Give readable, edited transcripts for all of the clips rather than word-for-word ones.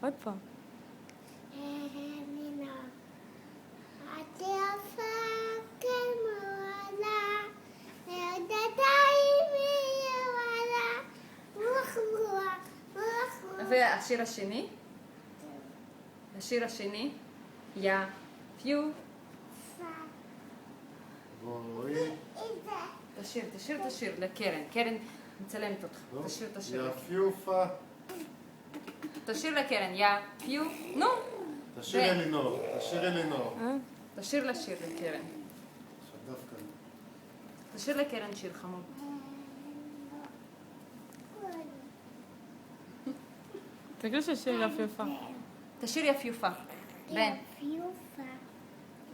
עוד פעם. והשיר השני? השיר השני? יא פיו. תשיר לקרן. קרן מצלמת אותך. תשיר את השיר. יא פיופה. תשיר לקרן. יא פיו. נו. תשיר אלינור. תשיר אלינור. תשיר לשיר לקרן. דווקא. תשיר לקרן שיר חמוד. תגיד ששיר יפיופה. תשיר יפיופה. בן. יפיופה,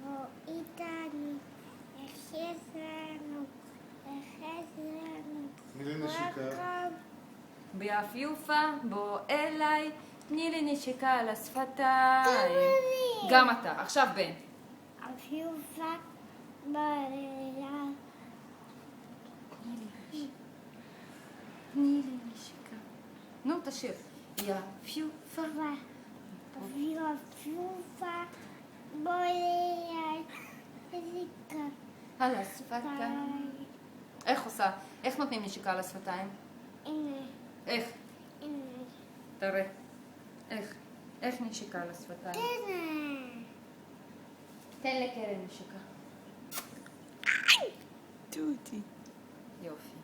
בוא איתנו, החזרנו. תני לי נשיקה. ביפיופה, בוא אליי, תני לי נשיקה על השפתיים. גם אתה. עכשיו בן. יפיופה, בוא אליי. תני לי נשיקה. נו, תשיר. יפיופה. יפיופה, בוא אליי. נשיקה. על השפתיים. איך עושה? איך נותנים נשיקה על השפתיים? הנה, איך? הנה. תראה. איך? איך נשיקה על השפתיים? הנה. תן לקרן נשיקה. תותי. יופי.